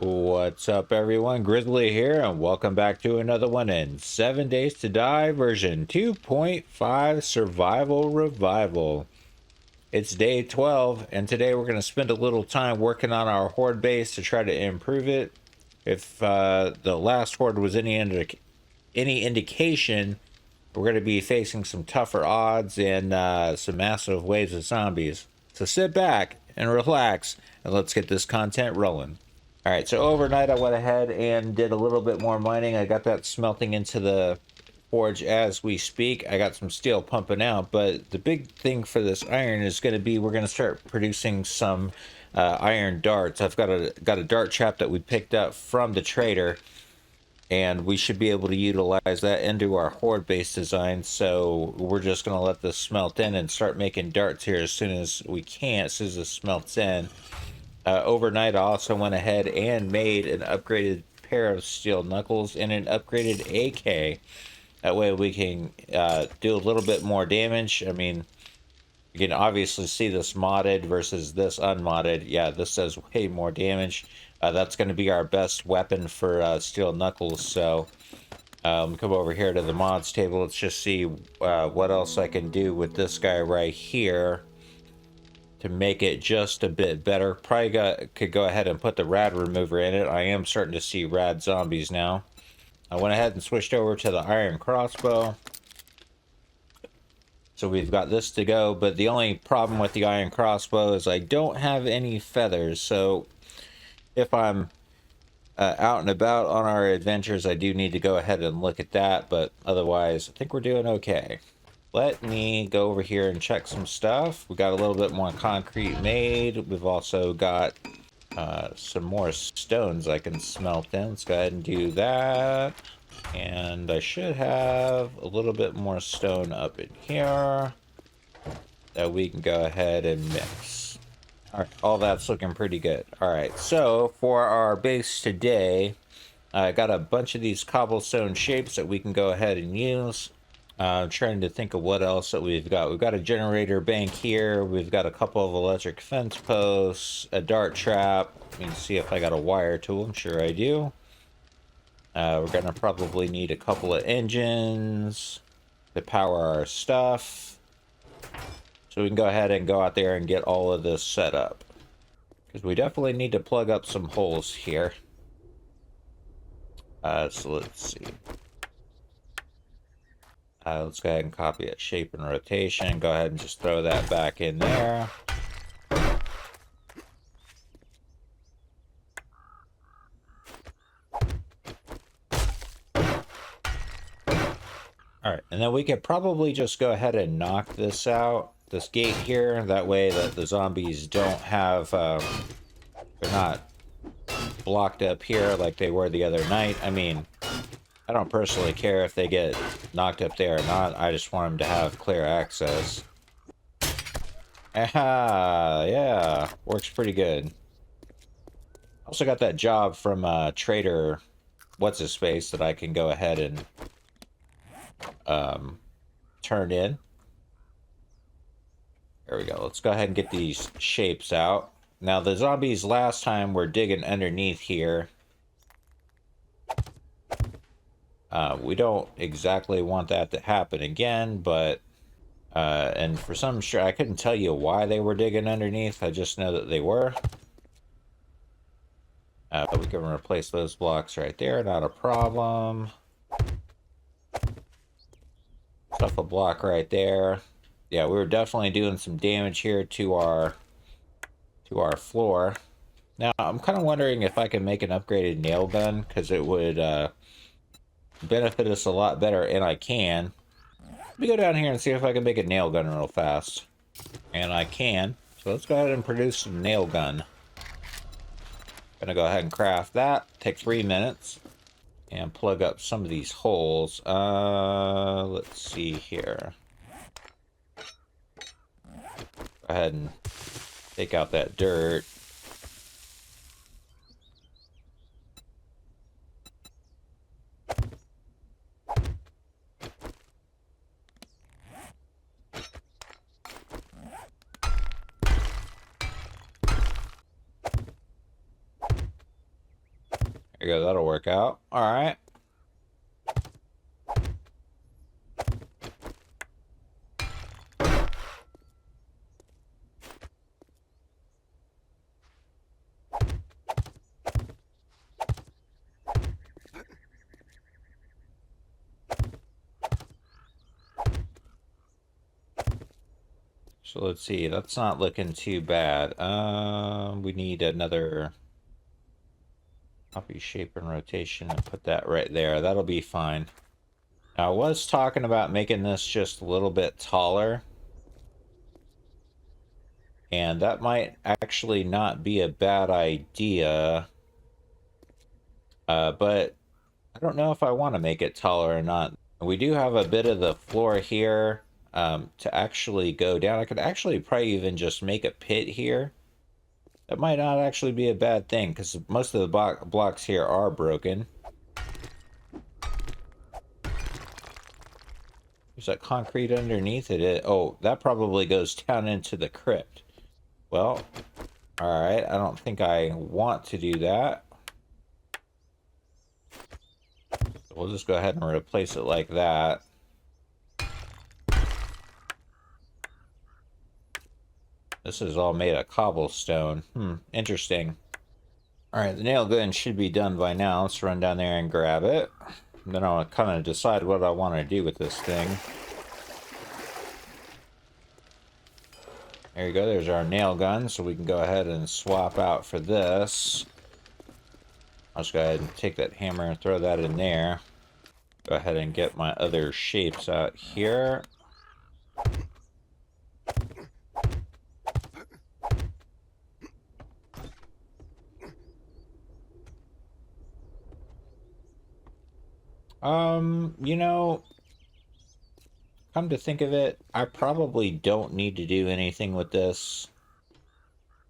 What's up, everyone? Grizzly here, and welcome back to another one in 7 Days to Die version 2.5 Survival Revival. It's day 12, and today we're going to spend a little time working on our horde base to try to improve it. If the last horde was any indication, we're going to be facing some tougher odds and some massive waves of zombies. So sit back and relax, and let's get this content rolling. All right, so overnight I went ahead and did a little bit more mining. I got that smelting into the forge as we speak. I got some steel pumping out, but the big thing for this iron is going to be we're going to start producing some iron darts. I've got a dart trap that we picked up from the trader, and we should be able to utilize that into our horde base design. So we're just going to let this smelt in and start making darts here as soon as we can, as soon as this smelts in. Overnight, I also went ahead and made an upgraded pair of steel knuckles and an upgraded AK. That way we can do a little bit more damage. I mean, you can obviously see this modded versus this unmodded. Yeah, this does way more damage. That's going to be our best weapon for steel knuckles. So come over here to the mods table. Let's just see what else I can do with this guy right here to make it just a bit better. Probably could go ahead and put the rad remover in it. I am starting to see rad zombies now. I went ahead and switched over to the iron crossbow. So we've got this to go, but the only problem with the iron crossbow is I don't have any feathers. So if I'm out and about on our adventures, I do need to go ahead and look at that, but otherwise I think we're doing okay. Let me go over here and check some stuff. We got a little bit more concrete made. We've also got some more stones I can smelt in. Let's go ahead and do that. And I should have a little bit more stone up in here that we can go ahead and mix. All right, all that's looking pretty good. All right, so for our base today, I got a bunch of these cobblestone shapes that we can go ahead and use. I'm trying to think of what else that we've got. We've got a generator bank here. We've got a couple of electric fence posts, a dart trap. Let me see if I got a wire tool. I'm sure I do. We're going to probably need a couple of engines to power our stuff. So we can go ahead and go out there and get all of this set up, because we definitely need to plug up some holes here. So let's see. Let's go ahead and copy it, shape and rotation. Go ahead and just throw that back in there. Alright, and then we could probably just go ahead and knock this out, this gate here. That way that the zombies don't have, they're not blocked up here like they were the other night. I mean, I don't personally care if they get knocked up there or not. I just want them to have clear access. Aha, yeah, works pretty good. Also got that job from Trader What's-His-Face that I can go ahead and turn in. There we go. Let's go ahead and get these shapes out. Now, the zombies last time were digging underneath here. We don't exactly want that to happen again, but and for some sure I couldn't tell you why they were digging underneath. I just know that they were. We can replace those blocks right there, not a problem. Stuff a block right there. Yeah, we were definitely doing some damage here to our floor. Now I'm kind of wondering if I can make an upgraded nail gun, because it would benefit us a lot better, and I can. Let me go down here and see if I can make a nail gun real fast. And I can. So let's go ahead and produce some nail gun. Gonna go ahead and craft that. Take 3 minutes. And plug up some of these holes. Let's see here. Go ahead and take out that dirt. There you go, that'll work out. Alright. So let's see, that's not looking too bad. We need another copy, shape, and rotation and put that right there. That'll be fine. Now, I was talking about making this just a little bit taller. And that might actually not be a bad idea. But I don't know if I want to make it taller or not. We do have a bit of the floor here to actually go down. I could actually probably even just make a pit here. That might not actually be a bad thing, because most of the blocks here are broken. There's that concrete underneath it. Oh, that probably goes down into the crypt. Well, alright, I don't think I want to do that. So we'll just go ahead and replace it like that. This is all made of cobblestone. Interesting. Alright, the nail gun should be done by now. Let's run down there and grab it. And then I'll kind of decide what I want to do with this thing. There you go, there's our nail gun, so we can go ahead and swap out for this. I'll just go ahead and take that hammer and throw that in there. Go ahead and get my other shapes out here. You know, come to think of it, I probably don't need to do anything with this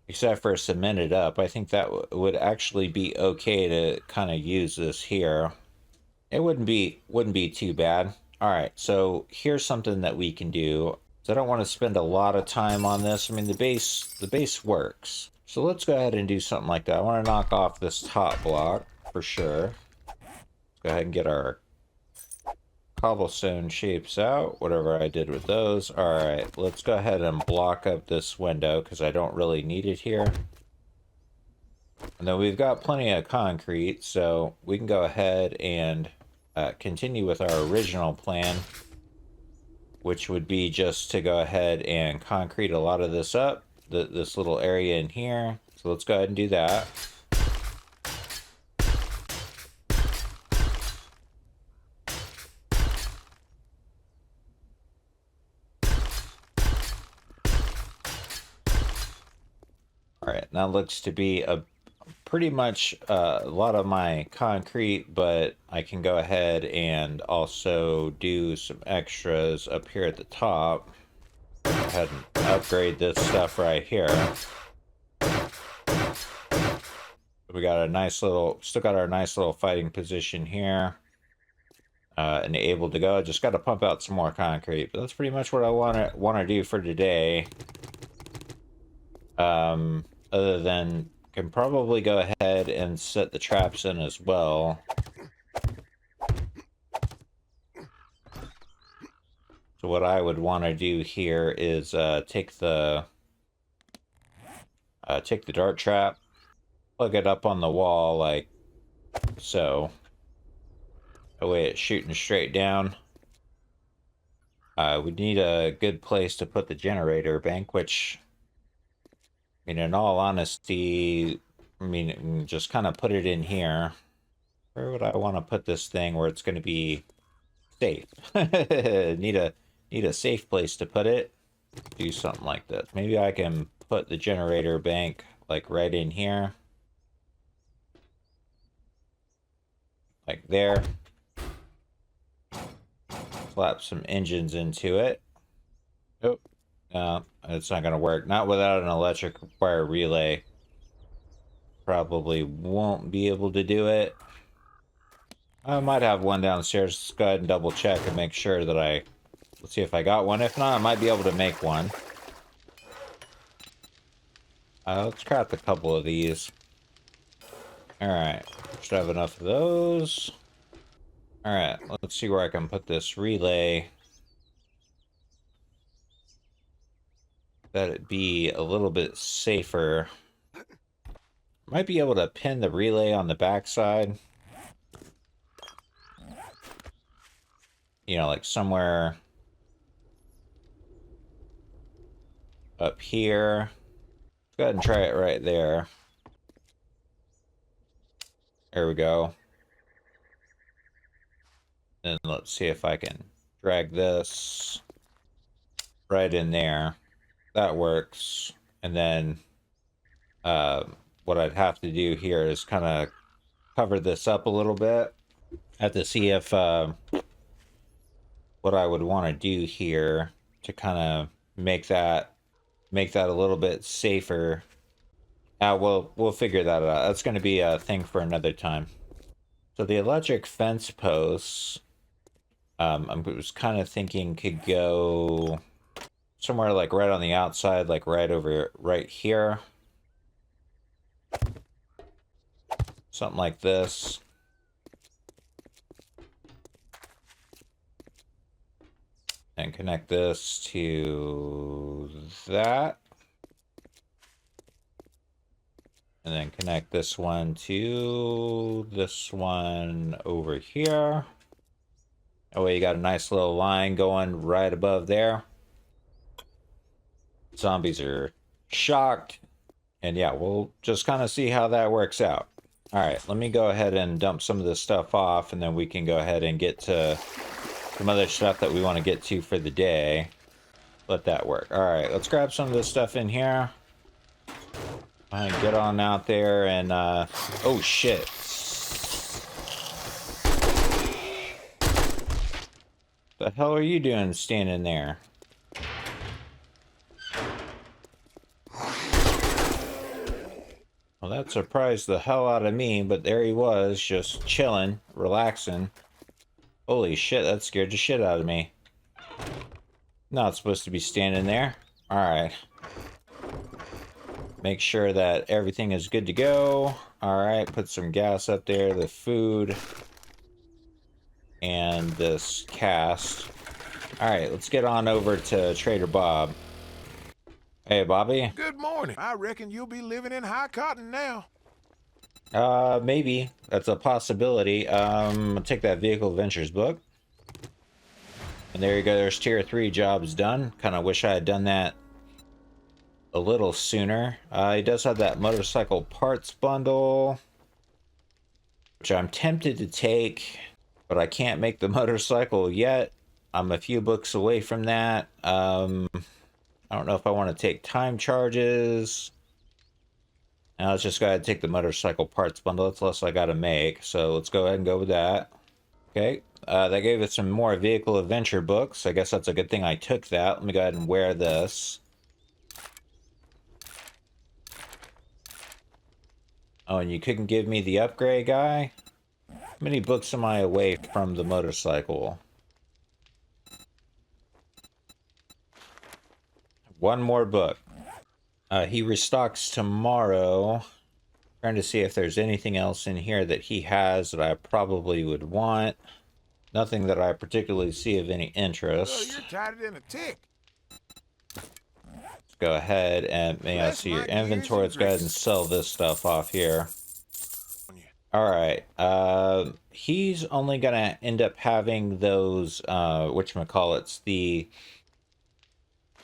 except for cement it up. I think that would actually be okay to kind of use this here. It wouldn't be too bad. All right, so here's something that we can do. So I don't want to spend a lot of time on this. I mean, the base works. So let's go ahead and do something like that. I want to knock off this top block for sure. Let's go ahead and get our cobblestone shapes out, whatever I did with those. All right, let's go ahead and block up this window because I don't really need it here. And then we've got plenty of concrete, so we can go ahead and continue with our original plan, which would be just to go ahead and concrete a lot of this up, this little area in here. So let's go ahead and do that. Alright, that looks to be a pretty much a lot of my concrete, but I can go ahead and also do some extras up here at the top. Go ahead and upgrade this stuff right here. We got a nice little, still got our nice little fighting position here. And able to go. Just got to pump out some more concrete, but that's pretty much what I want to do for today. Other than can probably go ahead and set the traps in as well. So what I would want to do here is take the dart trap, plug it up on the wall like so. That way it's shooting straight down. We need a good place to put the generator bank, which, I mean, in all honesty, I mean, just kind of put it in here. Where would I want to put this thing where it's going to be safe? Need a safe place to put it. Do something like this. Maybe I can put the generator bank like right in here. Like there. Slap some engines into it. Oh, no, it's not going to work. Not without an electric wire relay. Probably won't be able to do it. I might have one downstairs. Let's go ahead and double check and make sure that let's see if I got one. If not, I might be able to make one. Let's craft a couple of these. Alright. Should have enough of those. Alright, let's see where I can put this relay. That it be a little bit safer. Might be able to pin the relay on the backside. You know, like somewhere up here. Let's go ahead and try it right there. There we go. And let's see if I can drag this right in there. That works. And then what I'd have to do here is kind of cover this up a little bit. I have to see if what I would want to do here to kind of make that a little bit safer. We'll figure that out. That's going to be a thing for another time. So the electric fence posts, I was kind of thinking could go somewhere like right on the outside, like right here. Something like this. And connect this to that. And then connect this one to this one over here. That way you got a nice little line going right above there. Zombies are shocked. And yeah, we'll just kind of see how that works out. Alright, let me go ahead and dump some of this stuff off, and then we can go ahead and get to some other stuff that we want to get to for the day. Let that work. Alright, let's grab some of this stuff in here. And get on out there and, oh shit. The hell are you doing standing there? Well, that surprised the hell out of me, but there he was, just chilling, relaxing. Holy shit, that scared the shit out of me. Not supposed to be standing there. Alright. Make sure that everything is good to go. Alright, put some gas up there, the food, and this cast. Alright, let's get on over to Trader Bob. Hey, Bobby. Good morning. I reckon you'll be living in high cotton now. Maybe. That's a possibility. I'll take that Vehicle Adventures book. And there you go, there's tier 3 jobs done. Kind of wish I had done that a little sooner. He does have that motorcycle parts bundle, which I'm tempted to take, but I can't make the motorcycle yet. I'm a few books away from that. I don't know if I want to take time charges. Now let's just go ahead and take the motorcycle parts bundle. That's less I gotta make. So let's go ahead and go with that. Okay. That gave us some more vehicle adventure books. I guess that's a good thing I took that. Let me go ahead and wear this. Oh, and you couldn't give me the upgrade guy? How many books am I away from the motorcycle? One more book. He restocks tomorrow. Trying to see if there's anything else in here that he has that I probably would want. Nothing that I particularly see of any interest. Oh, you're tighter than a tick. Let's go ahead and may I see your inventory. Let's go ahead and sell this stuff off here. Alright. He's only gonna end up having those whatchamacallits, the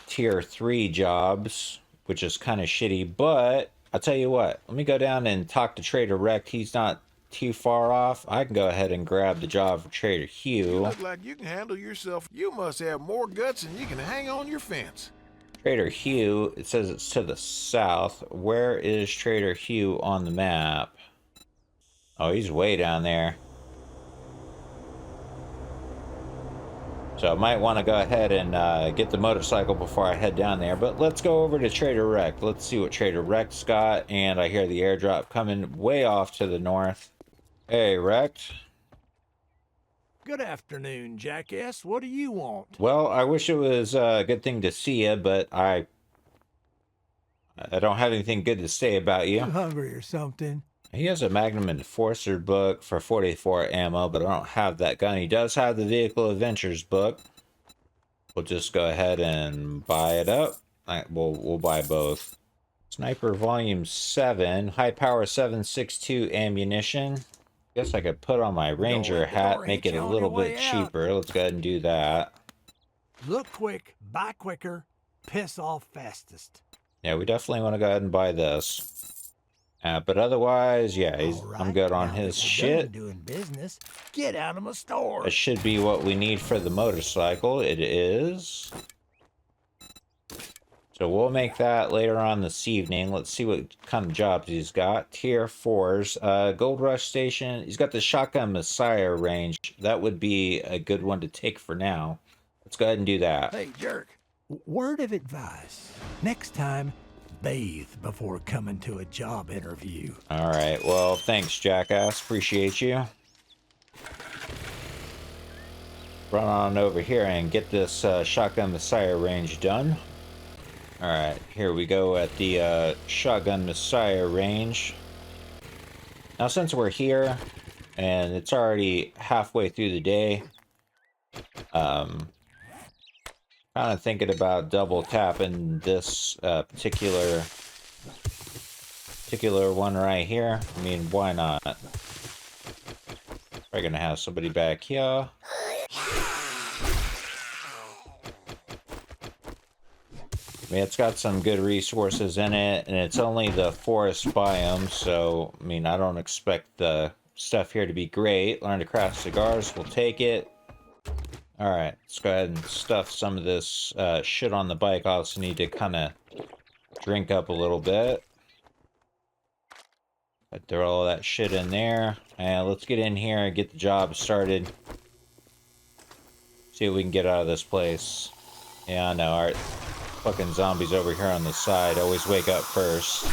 tier 3 jobs, which is kind of shitty, but I'll tell you what, let me go down and talk to Trader Rekt. He's not too far off. I can go ahead and grab the job for Trader Hugh. You look like you can handle yourself. You must have more guts than you can hang on your fence. Trader Hugh, it says it's to the south. Where is Trader Hugh on the map? Oh, he's way down there. So I might want to go ahead and get the motorcycle before I head down there. But let's go over to Trader Rekt. Let's see what Trader Rekt's got. And I hear the airdrop coming way off to the north. Hey, Rekt. Good afternoon, jackass. What do you want? Well, I wish it was a good thing to see you, but I don't have anything good to say about you. You hungry or something? He has a Magnum Enforcer book for 44 ammo, but I don't have that gun. He does have the Vehicle Adventures book. We'll just go ahead and buy it up. We'll buy both. Sniper Volume 7, high power 7.62 ammunition. Guess I could put on my Ranger hat, make it a little bit cheaper. Let's go ahead and do that. Look quick, buy quicker, piss off fastest. Yeah, we definitely want to go ahead and buy this. But otherwise, yeah, I'm good on his shit. Doing business, get out of my store. That should be what we need for the motorcycle. It is. So we'll make that later on this evening. Let's see what kind of jobs he's got. Tier 4s. Gold Rush Station. He's got the Shotgun Messiah range. That would be a good one to take for now. Let's go ahead and do that. Hey, jerk. Word of advice. Next time, bathe before coming to a job interview. All right. Well, thanks, jackass. Appreciate you. Run on over here and get this Shotgun Messiah range done. Alright, here we go at the Shotgun Messiah range. Now since we're here, and it's already halfway through the day, kind of thinking about double tapping this particular one right here. I mean, why not? We're gonna have somebody back here. I mean, it's got some good resources in it, and it's only the forest biome, so, I mean, I don't expect the stuff here to be great. Learn to craft cigars, we'll take it. Alright, let's go ahead and stuff some of this shit on the bike. I also need to kind of drink up a little bit. Throw all that shit in there, and let's get in here and get the job started. See what we can get out of this place. Yeah, I know, alright. Fucking zombies over here on the side. Always wake up first.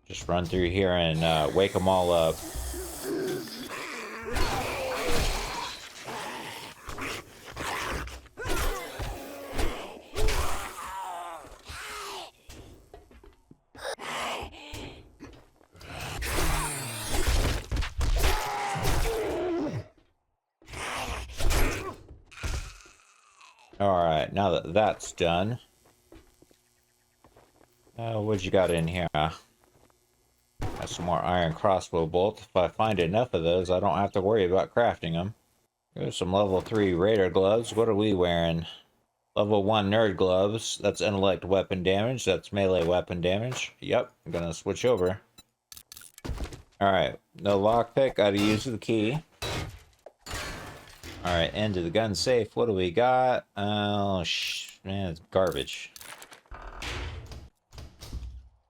Just run through here and wake them all up. Alright, now that that's done. What you got in here? Got some more iron crossbow bolts. If I find enough of those, I don't have to worry about crafting them. There's some level 3 raider gloves. What are we wearing? Level 1 nerd gloves. That's intellect weapon damage. That's melee weapon damage. Yep, I'm gonna switch over. Alright, no lockpick. Gotta use the key. Alright, into the gun safe. What do we got? Oh, man, it's garbage.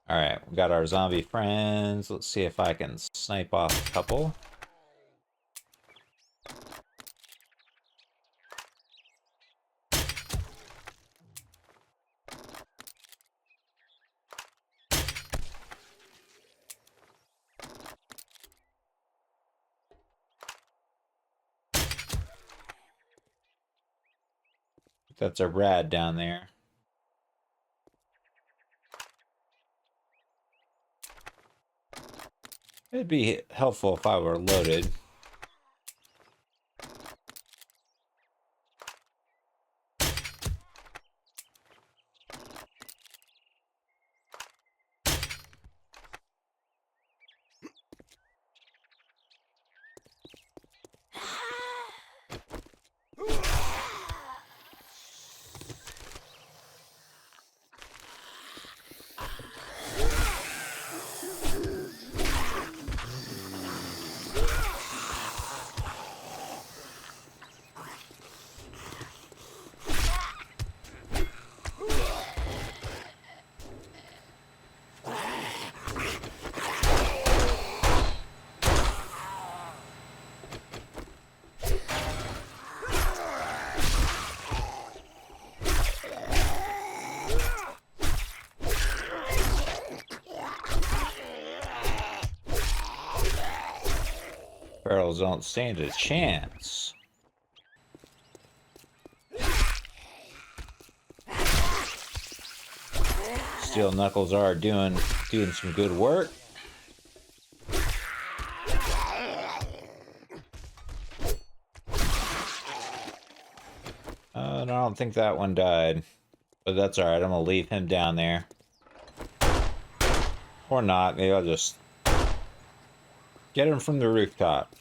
Alright, we got our zombie friends. Let's see if I can snipe off a couple. That's a rad down there. It'd be helpful if I were loaded. Barrels don't stand a chance. Steel knuckles are doing some good work. I don't think that one died, but that's all right. I'm gonna leave him down there, or not. Maybe I'll just get him from the rooftop,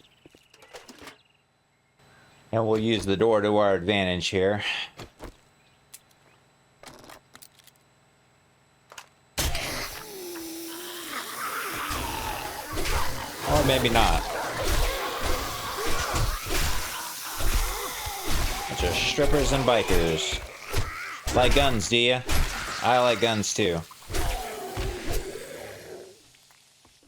and we'll use the door to our advantage here. Or maybe not. Bunch of strippers and bikers. Like guns, do ya? I like guns too.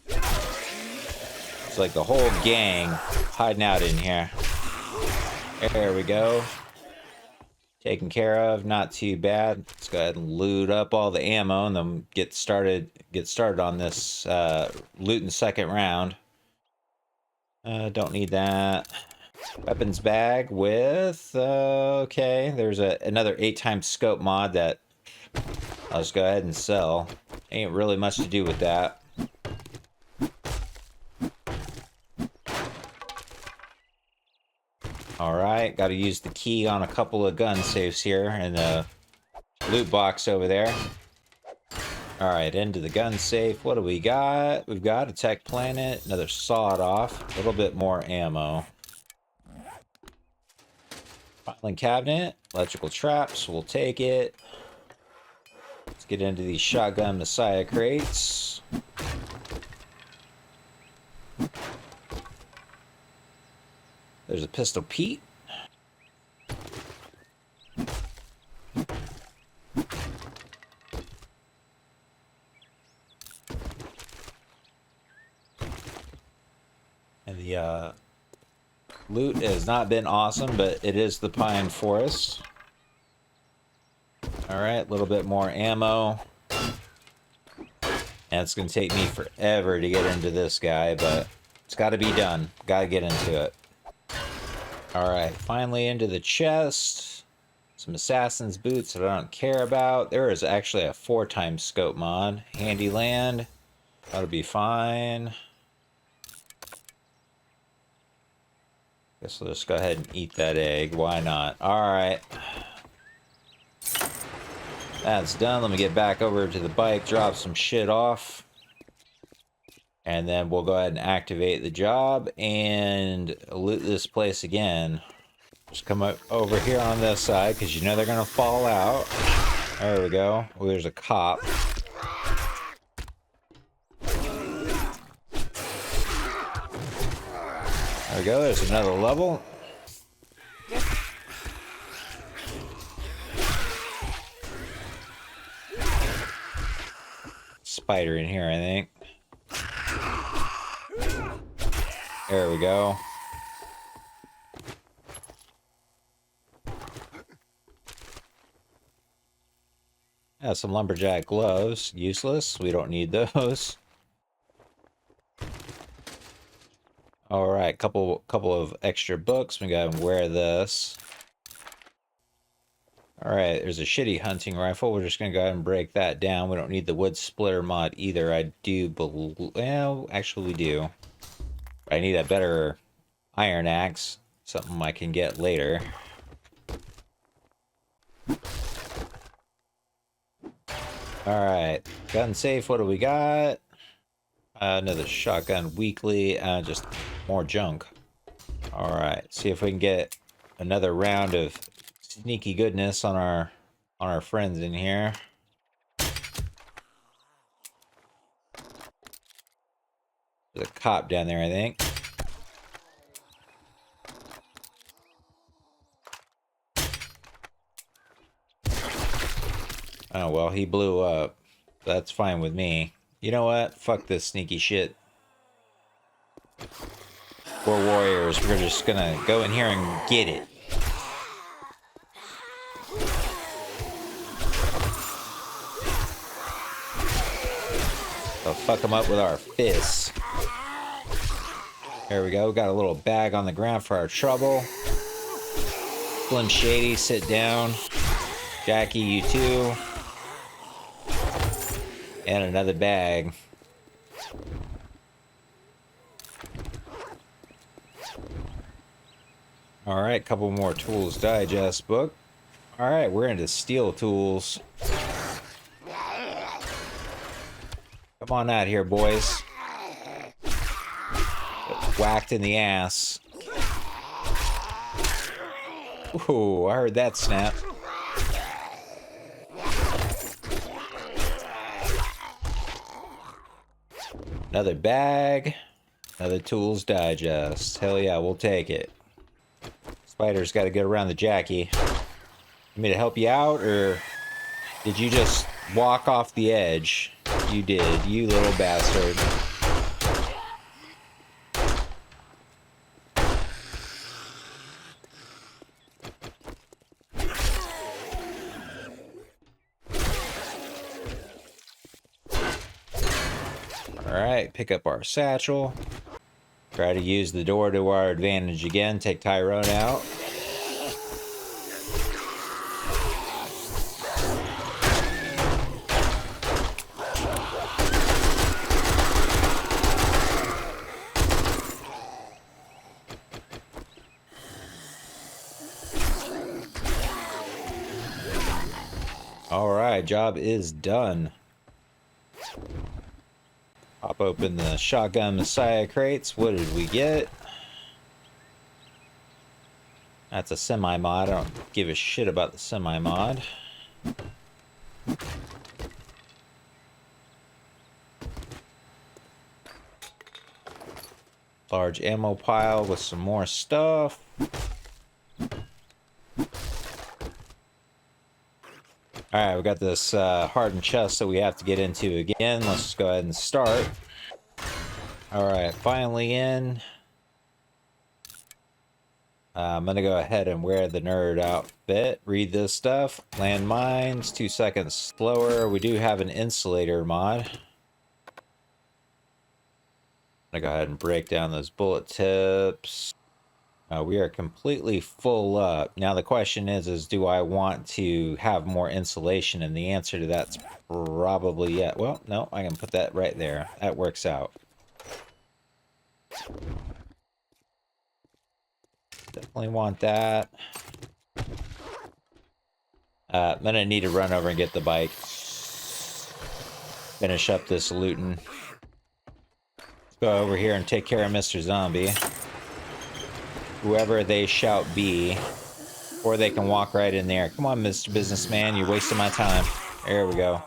It's like the whole gang hiding out in here. There we go. Taken care of, not too bad. Let's go ahead and loot up all the ammo and then get started on this looting second round. Don't need that. Weapons bag with okay, there's another 8x scope mod that I'll just go ahead and sell. Ain't really much to do with that. Alright, gotta use the key on a couple of gun safes here in the loot box over there. Alright, into the gun safe. What do we got? We've got a tech planet, another sawed off, a little bit more ammo. Filing cabinet, electrical traps, we'll take it. Let's get into these shotgun messiah crates. There's a pistol Pete. And the loot has not been awesome, but it is the pine forest. Alright, a little bit more ammo. And it's going to take me forever to get into this guy, but it's got to be done. Got to get into it. Alright, finally into the chest. Some assassin's boots that I don't care about. There is actually a 4x scope mod. Handy land. That'll be fine. Guess we'll just go ahead and eat that egg. Why not? Alright. That's done. Let me get back over to the bike, drop some shit off. And then we'll go ahead and activate the job and loot this place again. Just come up over here on this side because you know they're going to fall out. There we go. Oh, there's a cop. There we go. There's another level. Spider in here, I think. There we go. Some lumberjack gloves. Useless. We don't need those. Alright, couple of extra books. We gotta wear this. Alright, there's a shitty hunting rifle. We're just gonna go ahead and break that down. We don't need the wood splitter mod either. I do believe... Well, actually we do. I need a better iron axe. Something I can get later. Alright, gun safe, what do we got? Another shotgun weekly, just more junk. Alright, see if we can get another round of sneaky goodness on our friends in here. There's a cop down there, I think. Oh, well, he blew up. That's fine with me. You know what? Fuck this sneaky shit. We're warriors. We're just gonna go in here and get it. So fuck them up with our fists. There we go. Got a little bag on the ground for our trouble. Slim Shady, sit down. Jackie, you too. And another bag. Alright, couple more tools digest book. Alright, we're into steel tools. Come on out here, boys. Get whacked in the ass. Ooh, I heard that snap. Another bag. Another tools digest. Hell yeah, we'll take it. Spider's got to get around the Jackie. You me to help you out, or did you just walk off the edge? You did, you little bastard. Alright, pick up our satchel. Try to use the door to our advantage again. Take Tyrone out. Alright, job is done. Pop open the shotgun Messiah crates. What did we get? That's a semi-mod. I don't give a shit about the semi-mod. Large ammo pile with some more stuff. Alright, we got this hardened chest that we have to get into again. Let's just go ahead and start. Alright, finally in. I'm gonna go ahead and wear the nerd outfit. Read this stuff. Land mines, 2 seconds slower. We do have an insulator mod. I'm gonna go ahead and break down those bullet tips. We are completely full up. Now the question is do I want to have more insulation? And the answer to that's probably yeah. Well, no, I can put that right there. That works out. Definitely want that. I'm gonna need to run over and get the bike. Finish up this looting. Let's go over here and take care of Mr. Zombie. Whoever they shout be. Or they can walk right in there. Come on, Mr. Businessman, you're wasting my time. There we go.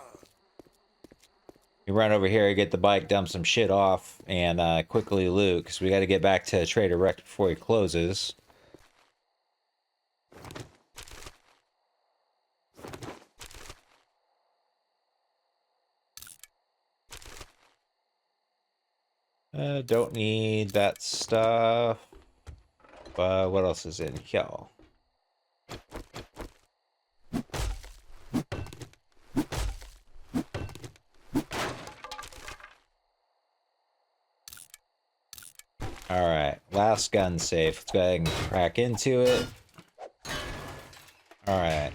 You run over here, get the bike, dump some shit off, and quickly loot, because we got to get back to Trader Rekt before he closes. Don't need that stuff. What else is in here? Alright, last gun safe. Let's go ahead and crack into it. Alright,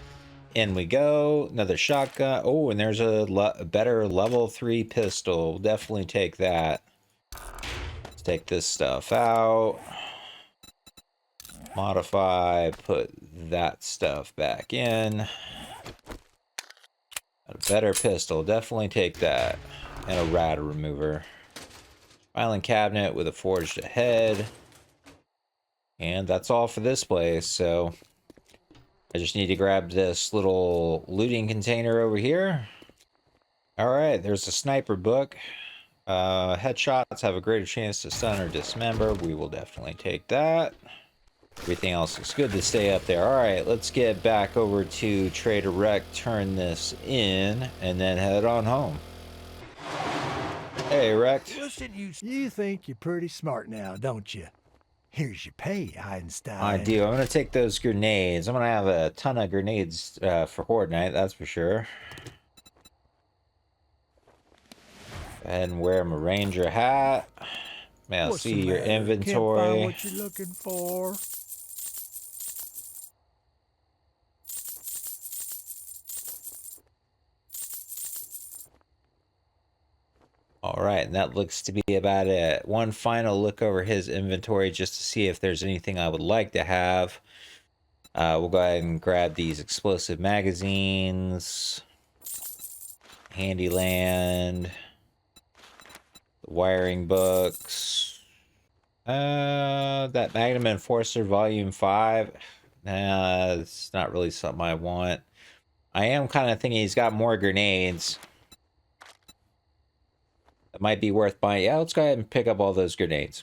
in we go. Another shotgun. Oh, and there's a better level 3 pistol. We'll definitely take that. Let's take this stuff out. Modify, put that stuff back in. A better pistol, definitely take that. And a rat remover. Filing cabinet with a forged head. And that's all for this place, so I just need to grab this little looting container over here. Alright, there's a sniper book. Headshots have a greater chance to stun or dismember. We will definitely take that. Everything else looks good to stay up there. Alright, let's get back over to Trader Rekt, turn this in, and then head on home. Hey, Rekt. Listen, you think you're pretty smart now, don't you? Here's your pay, Einstein. I do. I'm going to take those grenades. I'm going to have a ton of grenades for Horde Night, that's for sure. Go ahead and wear my ranger hat. May I see your inventory? Can't find what you're looking for. All right, and that looks to be about it. One final look over his inventory just to see if there's anything I would like to have. We'll go ahead and grab these explosive magazines, Handyland, the wiring books, that Magnum Enforcer Volume 5. Nah, it's not really something I want. I am kind of thinking he's got more grenades. It might be worth buying. Yeah, let's go ahead and pick up all those grenades.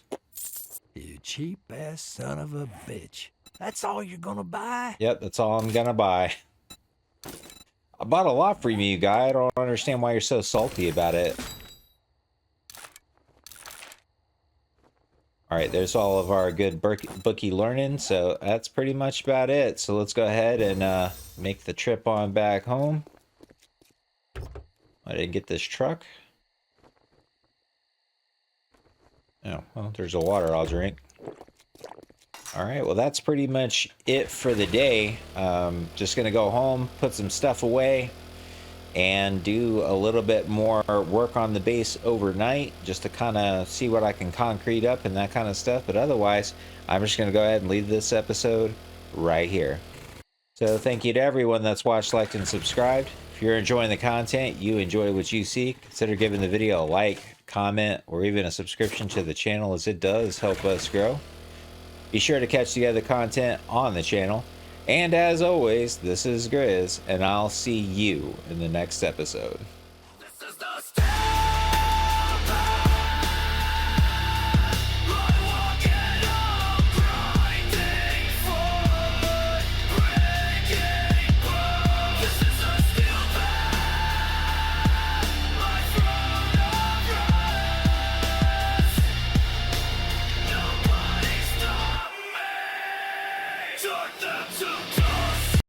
You cheap ass son of a bitch. That's all you're gonna buy? Yep, that's all I'm gonna buy. I bought a lot from you, guy. I don't understand why you're so salty about it. Alright, there's all of our good bookie learning, so that's pretty much about it. So let's go ahead and make the trip on back home. I didn't get this truck. Oh, well, there's a water I'll drink. Alright, well that's pretty much it for the day. Just gonna go home, put some stuff away, and do a little bit more work on the base overnight, just to kind of see what I can concrete up and that kind of stuff. But otherwise, I'm just gonna go ahead and leave this episode right here. So thank you to everyone that's watched, liked, and subscribed. If you're enjoying the content, you enjoy what you see, consider giving the video a like, comment, or even a subscription to the channel, as it does help us grow. Be sure to catch the other content on the channel. And as always, this is Grizz, and I'll see you in the next episode.